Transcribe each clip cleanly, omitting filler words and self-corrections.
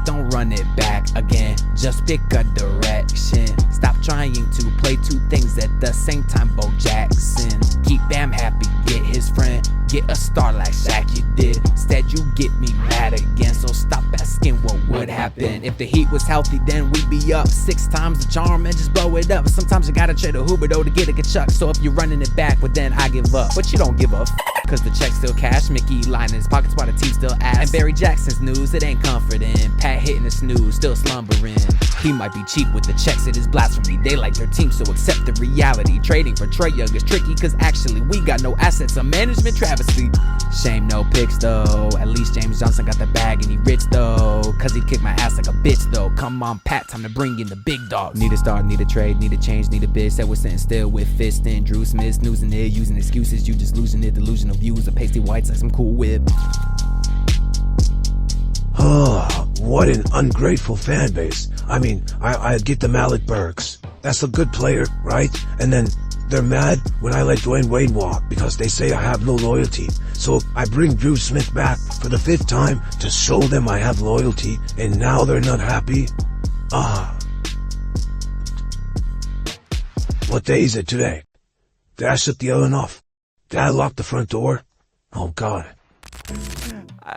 don't run it back again. Just pick a direction. Stop trying to play two things at the same time, Bo Jackson. Keep Bam happy, get his friend. Get a star like Shaq, you did. Instead, you get me mad again. So stop asking what would happen. If the Heat was healthy, then we'd be up 6 times the charm and just blow it up. Sometimes you gotta trade a Huberto to get a Kachuk. So if you're running it back, well then I give up. But you don't give up, cause the check's still cash. Mickey lying in his pockets while the team still ass. And Barry Jackson's news, it ain't comforting. Pat hitting the snooze, still slumbering. He might be cheap with the checks, it is blasphemy. They like their team, so accept the reality. Trading for Trae Young is tricky, cause actually we got no assets. A management travesty. Shame no picks though. At least James Johnson got the bag and he rich though. Cause he kicked my ass like a bitch though. Come on Pat, time to bring in the big dogs. Need a start, need a trade, need a change, need a bitch. Said we're sitting still with fist and Drew Smith snoozing it, using excuses. You just losing it, delusional views. A pasty whites like some cool whip. Oh, what an ungrateful fan base. I mean, I'd get the Malik Burks. That's a good player, right? And then they're mad when I let Dwayne Wade walk because they say I have no loyalty. So I bring Drew Smith back for the 5th time to show them I have loyalty, and now they're not happy. What day is it today? Did I shut the oven off? Did I lock the front door? Oh God.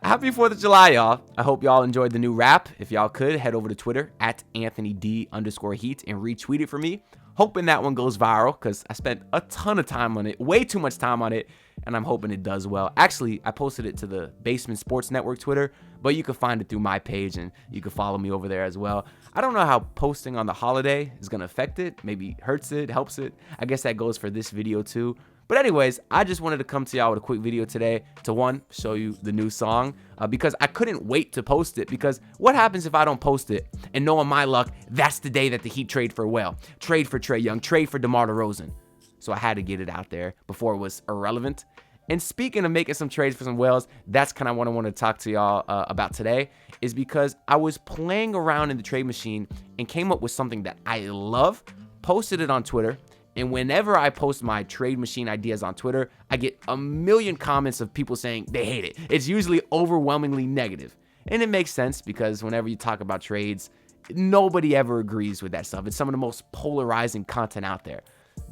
Happy 4th of July, y'all. I hope y'all enjoyed the new rap. If y'all could, head over to Twitter at AnthonyD_Heat and retweet it for me. Hoping that one goes viral because I spent a ton of time on it, way too much time on it, and I'm hoping it does well. Actually, I posted it to the Basement Sports Network Twitter, but you can find it through my page and you can follow me over there as well. I don't know how posting on the holiday is going to affect it. Maybe hurts it, helps it. I guess that goes for this video too. But anyways, I just wanted to come to y'all with a quick video today to, one, show you the new song because I couldn't wait to post it, because what happens if I don't post it and knowing my luck, that's the day that the Heat trade for a whale, trade for Trae Young, trade for DeMar DeRozan. So I had to get it out there before it was irrelevant. And speaking of making some trades for some whales, that's kind of what I want to talk to y'all about today, is because I was playing around in the trade machine and came up with something that I love, posted it on Twitter. And whenever I post my trade machine ideas on Twitter, I get a million comments of people saying they hate it. It's usually overwhelmingly negative. And it makes sense because whenever you talk about trades, nobody ever agrees with that stuff. It's some of the most polarizing content out there.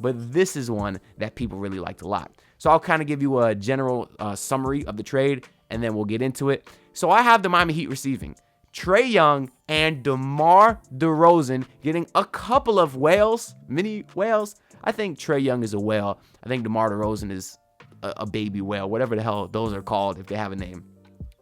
But this is one that people really liked a lot. So I'll kind of give you a general summary of the trade, and then we'll get into it. So I have the Miami Heat receiving Trae Young and DeMar DeRozan, getting a couple of whales, mini whales. I think Trae Young is a whale. I think DeMar DeRozan is a baby whale, whatever the hell those are called if they have a name.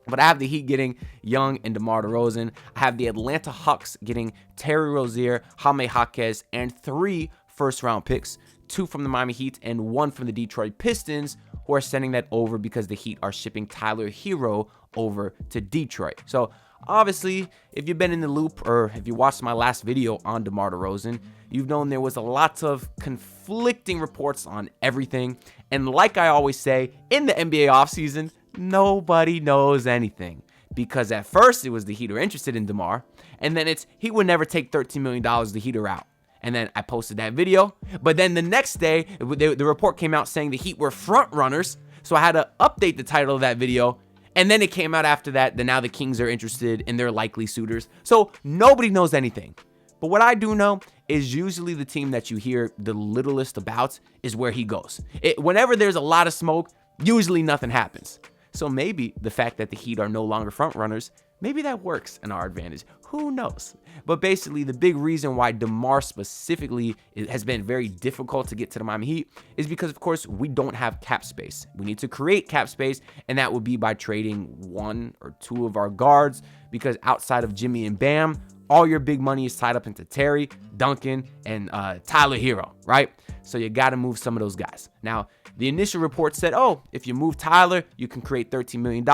But I have the Heat getting Young and DeMar DeRozan. I have the Atlanta Hawks getting Terry Rozier, Jaime Jaquez, and 3 first-round picks, 2 from the Miami Heat and 1 from the Detroit Pistons, who are sending that over because the Heat are shipping Tyler Hero over to Detroit. So obviously, if you've been in the loop or if you watched my last video on DeMar DeRozan, you've known there was a lot of conflicting reports on everything. And like I always say, in the NBA offseason, nobody knows anything. Because at first, it was the Heat were interested in DeMar. And then it's, he would never take $13 million to Heat her out. And then I posted that video. But then the next day, the report came out saying the Heat were front runners. So I had to update the title of that video. And then it came out after that now the Kings are interested in their likely suitors. So nobody knows anything. But what I do know is usually the team that you hear the littlest about is where he goes. Whenever there's a lot of smoke, usually nothing happens. So maybe the fact that the Heat are no longer front runners, maybe that works in our advantage. Who knows? But basically, the big reason why DeMar specifically has been very difficult to get to the Miami Heat is because, of course, we don't have cap space. We need to create cap space, and that would be by trading 1 or 2 of our guards, because outside of Jimmy and Bam, all your big money is tied up into Terry, Duncan, and Tyler Hero, right? So you got to move some of those guys. Now, the initial report said, oh, if you move Tyler, you can create $13 million,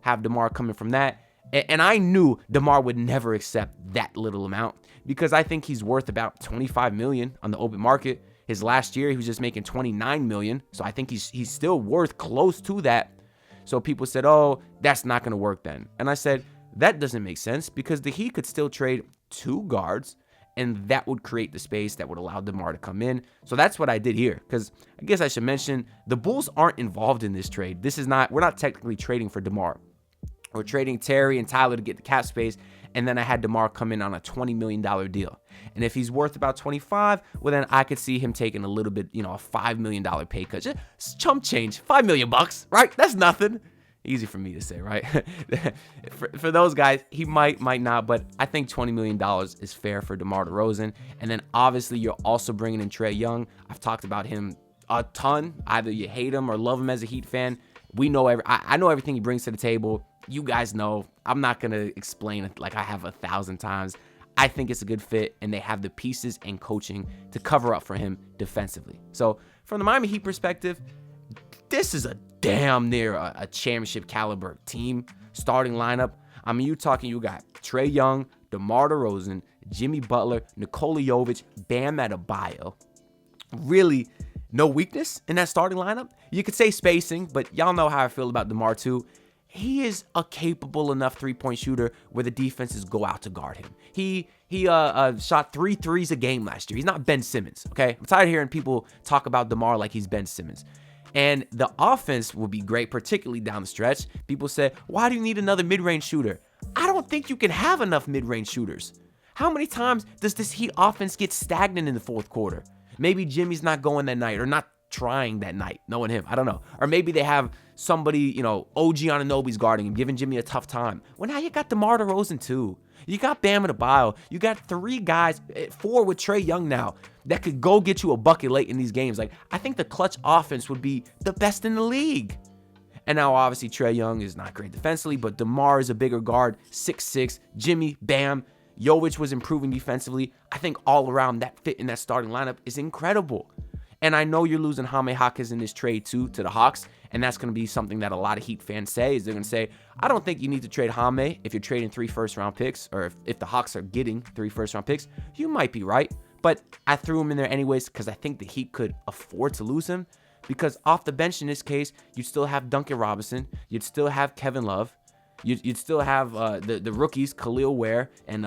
have DeMar coming from that. And I knew DeMar would never accept that little amount because I think he's worth about $25 million on the open market. His last year, he was just making $29 million. So I think he's still worth close to that. So people said, oh, that's not going to work then. And I said, that doesn't make sense because the Heat could still trade 2 guards and that would create the space that would allow DeMar to come in. So that's what I did here, because I guess I should mention the Bulls aren't involved in this trade. We're not technically trading for DeMar. or trading Terry and Tyler to get the cap space, and then I had DeMar come in on a $20 million deal. And if he's worth about 25, well, then I could see him taking a little bit, a $5 million pay cut. Just chump change, $5 million, right? That's nothing. Easy for me to say, right? for those guys, he might not, but I think $20 million is fair for DeMar DeRozan. And then obviously you're also bringing in Trae Young. I've talked about him a ton. Either you hate him or love him as a Heat fan. We know I know everything he brings to the table. You guys know. I'm not going to explain it like I have 1,000 times. I think it's a good fit, and they have the pieces and coaching to cover up for him defensively. So from the Miami Heat perspective, this is a damn near a championship caliber team starting lineup. I mean, you got Trae Young, DeMar DeRozan, Jimmy Butler, Nikola Jovic, Bam Adebayo. Really, no weakness in that starting lineup. You could say spacing, but y'all know how I feel about DeMar too. He is a capable enough three-point shooter where the defenses go out to guard him. He shot 3 threes a game last year. He's not Ben Simmons, okay? I'm tired of hearing people talk about DeMar like he's Ben Simmons. And the offense will be great, particularly down the stretch. People say, why do you need another mid-range shooter? I don't think you can have enough mid-range shooters. How many times does this Heat offense get stagnant in the fourth quarter? Maybe Jimmy's not going that night or not trying that night, knowing him. I don't know. Or maybe they have somebody, OG Anunoby's guarding him, giving Jimmy a tough time. Well, now you got DeMar DeRozan too. You got Bam Adebayo. You got 3 guys, 4 with Trae Young now, that could go get you a bucket late in these games. Like, I think the clutch offense would be the best in the league. And now, obviously, Trae Young is not great defensively, but DeMar is a bigger guard, 6'6". Jimmy, Bam, Jovic was improving defensively. I think all around that fit in that starting lineup is incredible. And I know you're losing Jaime Jaquez in this trade too to the Hawks, and that's going to be something that a lot of Heat fans say, is they're going to say, I don't think you need to trade Jaime if you're trading 3 first-round picks, or if the Hawks are getting 3 first-round picks. You might be right, but I threw him in there anyways because I think the Heat could afford to lose him, because off the bench in this case, you'd still have Duncan Robinson, you'd still have Kevin Love, you'd still have the rookies, Khalil Ware and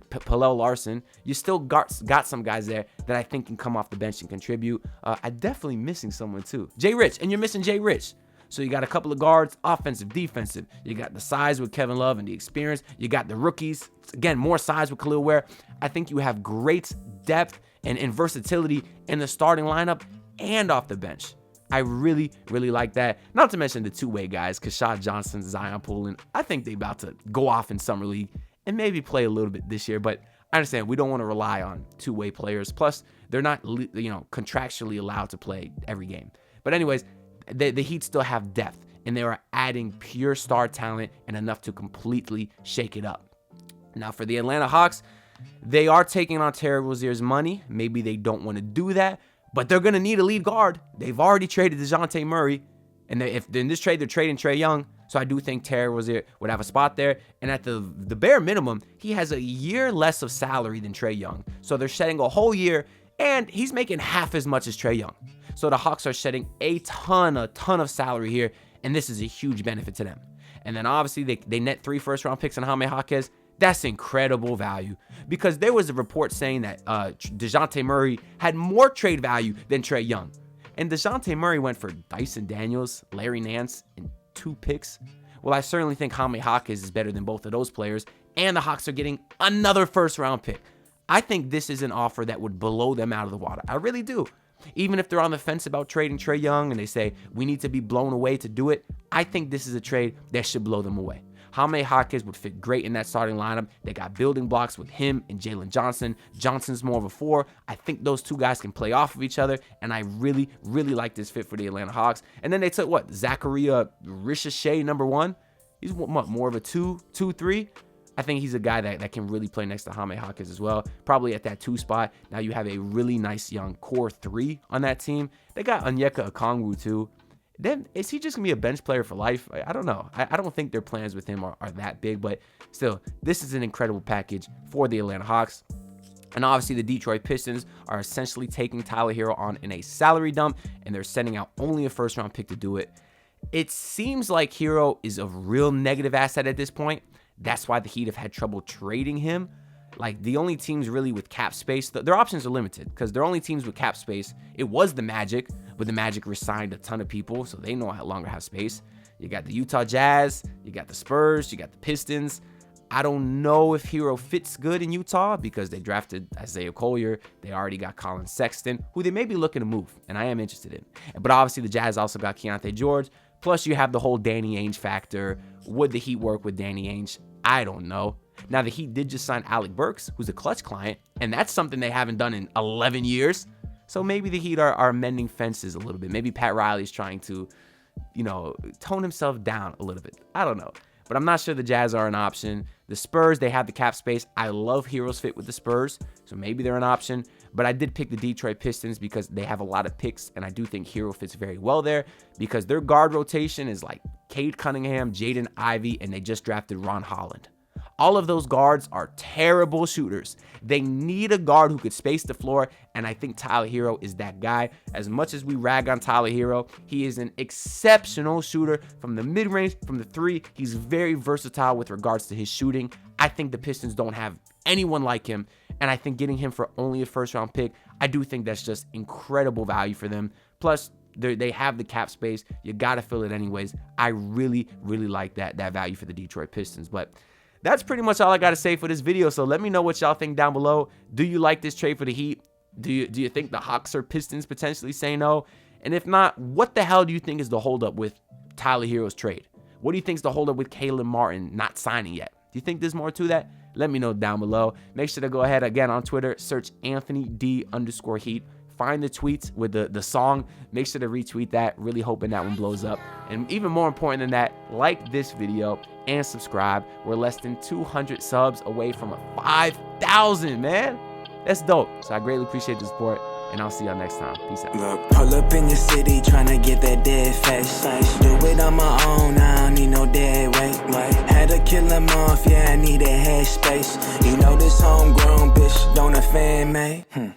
Pallel Larson. You still got some guys there that I think can come off the bench and contribute. I'm definitely missing someone too. Jay Rich, and you're missing Jay Rich. So you got a couple of guards, offensive, defensive. You got the size with Kevin Love and the experience. You got the rookies. Again, more size with Khalil Ware. I think you have great depth and versatility in the starting lineup and off the bench. I really, really like that. Not to mention the two-way guys, Keshad Johnson, Zion Poole. I think they about to go off in Summer League and maybe play a little bit this year. But I understand we don't want to rely on two-way players. Plus, they're not, contractually allowed to play every game. But anyways, the Heat still have depth, and they are adding pure star talent and enough to completely shake it up. Now, for the Atlanta Hawks, they are taking on Terry Rozier's money. Maybe they don't want to do that, but they're going to need a lead guard. They've already traded DeJounte Murray, and if in this trade, they're trading Trae Young. So I do think Terry Rozier would have a spot there. And at the bare minimum, he has a year less of salary than Trae Young. So they're shedding a whole year, and he's making half as much as Trae Young. So the Hawks are shedding a ton of salary here, and this is a huge benefit to them. And then obviously they net 3 first-round picks on Jaime Jaquez. That's incredible value, because there was a report saying that DeJounte Murray had more trade value than Trae Young. And DeJounte Murray went for Dyson Daniels, Larry Nance, and 2 picks. Well, I certainly think Jaime Jaquez is better than both of those players, and the Hawks are getting another first-round pick. I think this is an offer that would blow them out of the water. I really do. Even if they're on the fence about trading Trae Young and they say, we need to be blown away to do it, I think this is a trade that should blow them away. Jaime Jaquez would fit great in that starting lineup. They got building blocks with him and Jalen Johnson. Johnson's more of a 4. I think those 2 guys can play off of each other, and I really, really like this fit for the Atlanta Hawks. And then they took, Zachariah Ricochet, number 1? He's more of a 2-3? I think he's a guy that can really play next to Jaime Jaquez as well. Probably at that 2 spot. Now you have a really nice young core 3 on that team. They got Onyeka Okongwu too. Then is he just going to be a bench player for life? I don't know. I don't think their plans with him are that big, but still, this is an incredible package for the Atlanta Hawks. And obviously, the Detroit Pistons are essentially taking Tyler Hero on in a salary dump, and they're sending out only a first-round pick to do it. It seems like Hero is a real negative asset at this point. That's why the Heat have had trouble trading him. Like, the only teams really with cap space, their options are limited because their only teams with cap space, it was the Magic, but the Magic resigned a ton of people, so they no longer have space. You got the Utah Jazz, you got the Spurs, you got the Pistons. I don't know if Hero fits good in Utah because they drafted Isaiah Collier. They already got Colin Sexton, who they may be looking to move, and I am interested in. But obviously the Jazz also got Keontae George. Plus you have the whole Danny Ainge factor. Would the Heat work with Danny Ainge? I don't know. Now the Heat did just sign Alec Burks, who's a clutch client, and that's something they haven't done in 11 years. So maybe the Heat are mending fences a little bit. Maybe Pat Riley's trying to, tone himself down a little bit. I don't know. But I'm not sure the Jazz are an option. The Spurs, they have the cap space. I love Hero's fit with the Spurs, so maybe they're an option. But I did pick the Detroit Pistons because they have a lot of picks, and I do think Hero fits very well there because their guard rotation is like Cade Cunningham, Jaden Ivey, and they just drafted Ron Holland. All of those guards are terrible shooters. They need a guard who could space the floor, and I think Tyler Hero is that guy. As much as we rag on Tyler Hero, he is an exceptional shooter from the mid-range, from the three. He's very versatile with regards to his shooting. I think the Pistons don't have anyone like him, and I think getting him for only a first-round pick, I do think that's just incredible value for them. Plus, they have the cap space. You got to fill it anyways. I really, really like that value for the Detroit Pistons, but that's pretty much all I got to say for this video. So let me know what y'all think down below. Do you like this trade for the Heat? Do you think the Hawks or Pistons potentially say no? And if not, what the hell do you think is the holdup with Tyler Hero's trade? What do you think is the holdup with Caleb Martin not signing yet? Do you think there's more to that? Let me know down below. Make sure to go ahead again on Twitter, search AnthonyD_Heat. Find the tweets with the song. Make sure to retweet that. Really hoping that one blows up. And even more important than that, like this video and subscribe. We're less than 200 subs away from a 5,000, man. That's dope. So I greatly appreciate the support, and I'll see y'all next time. Peace out. Look, pull up in your city, tryna get that dead face. Do it on my own, I don't need no dead weight. Had to kill him off, yeah, I need a head space. You know this homegrown bitch don't offend me.